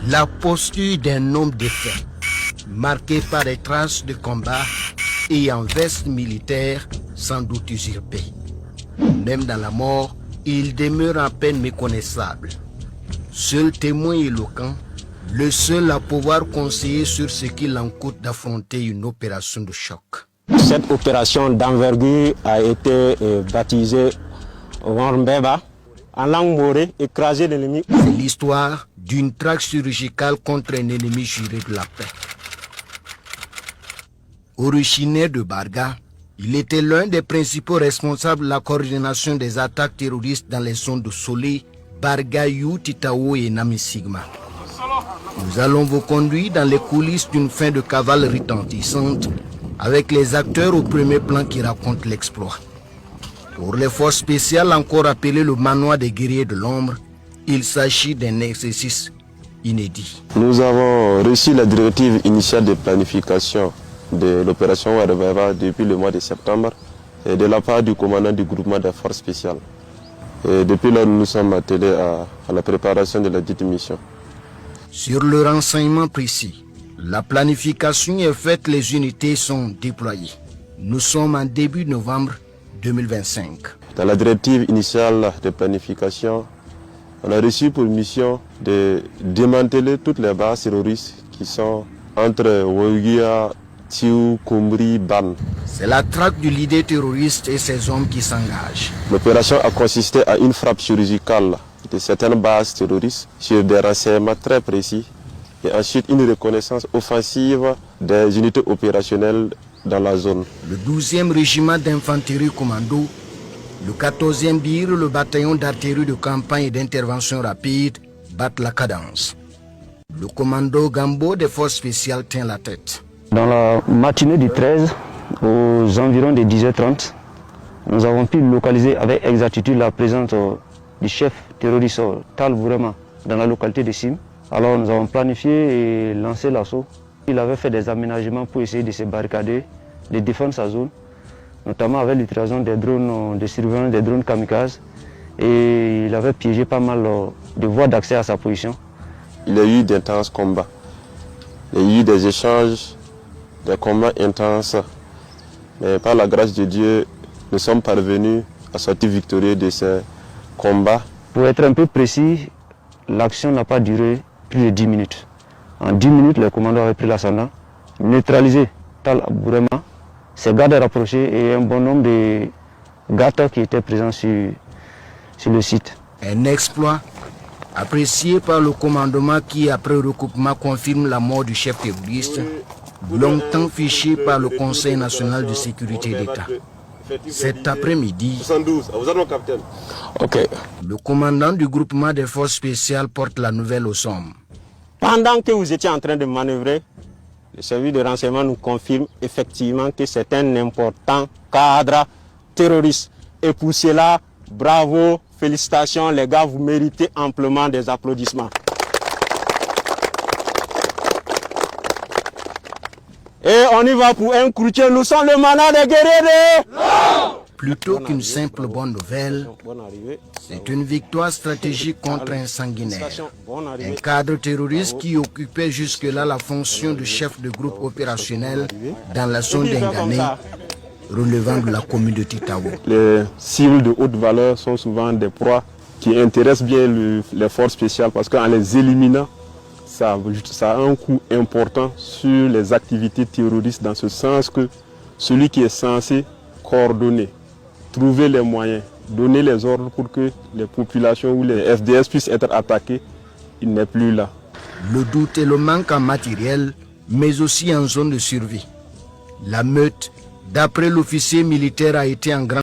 La posture d'un homme défait, marqué par des traces de combat et en veste militaire sans doute usurpée. Même dans la mort, il demeure à peine méconnaissable. Seul témoin éloquent, le seul à pouvoir conseiller sur ce qu'il en coûte d'affronter une opération de choc. Cette opération d'envergure a été baptisée Warmbeba, en langue morée, écraser l'ennemi. C'est l'histoire d'une traque chirurgicale contre un ennemi juré de la paix. Originaire de Barga, il était l'un des principaux responsables de la coordination des attaques terroristes dans les zones de Solé, Bargayou, Titao et Namisigma. Nous allons vous conduire dans les coulisses d'une fin de cavale retentissante avec les acteurs au premier plan qui racontent l'exploit. Pour les forces spéciales encore appelées le manoir des guerriers de l'ombre, il s'agit d'un exercice inédit. Nous avons reçu la directive initiale de planification de l'opération Warmbeba depuis le mois de septembre et de la part du commandant du groupement des forces spéciales. Et depuis là, nous nous sommes attelés à la préparation de la dite mission. Sur le renseignement précis, la planification est faite, les unités sont déployées. Nous sommes en début novembre 2025. Dans la directive initiale de planification, on a reçu pour mission de démanteler toutes les bases terroristes qui sont entre Ouéguia, Tiou, Koumri, Ban. C'est la traque du leader terroriste et ses hommes qui s'engagent. L'opération a consisté à une frappe chirurgicale de certaines bases terroristes sur des renseignements très précis et ensuite une reconnaissance offensive des unités opérationnelles dans la zone. Le 12e régiment d'infanterie commando, le 14e BIR, le bataillon d'artillerie de campagne et d'intervention rapide battent la cadence. Le commando Gambo des forces spéciales tient la tête. Dans la matinée du 13, aux environs de 10h30, nous avons pu localiser avec exactitude la présence du chef terroriste Tal Bourema dans la localité de Sim. Alors nous avons planifié et lancé l'assaut. Il avait fait des aménagements pour essayer de se barricader, de défendre sa zone, notamment avec l'utilisation des drones de surveillance, des drones kamikazes. Et il avait piégé pas mal de voies d'accès à sa position. Il y a eu d'intenses combats. Il y a eu des échanges, des combats intenses. Mais par la grâce de Dieu, nous sommes parvenus à sortir victorieux de ces combats. Pour être un peu précis, l'action n'a pas duré plus de 10 minutes. En 10 minutes, le commando avait pris l'ascendant, neutralisé Tal Bourema, ses gardes rapprochés et un bon nombre de gardes qui étaient présents sur le site. Un exploit apprécié par le commandement qui, après recoupement, confirme la mort du chef terroriste, longtemps fiché par le Conseil national de sécurité d'État. Cet après-midi, le commandant du groupement des forces spéciales porte la nouvelle aux hommes. Pendant que vous étiez en train de manœuvrer, le service de renseignement nous confirme effectivement que c'est un important cadre terroriste. Et pour cela, bravo, félicitations les gars, vous méritez amplement des applaudissements. Et on y va pour un croutier, nous sommes le manoir des guerriers. Plutôt qu'une simple bonne nouvelle, c'est une victoire stratégique contre un sanguinaire. Un cadre terroriste qui occupait jusque-là la fonction de chef de groupe opérationnel dans la zone d'Engané, relevant de la commune de Titao. Les cibles de haute valeur sont souvent des proies qui intéressent bien les forces spéciales parce qu'en les éliminant, ça a un coût important sur les activités terroristes dans ce sens que celui qui est censé coordonner, trouver les moyens, donner les ordres pour que les populations ou les FDS puissent être attaqués, il n'est plus là. Le doute et le manque en matériel, mais aussi en zone de survie. La meute, d'après l'officier militaire, a été en grande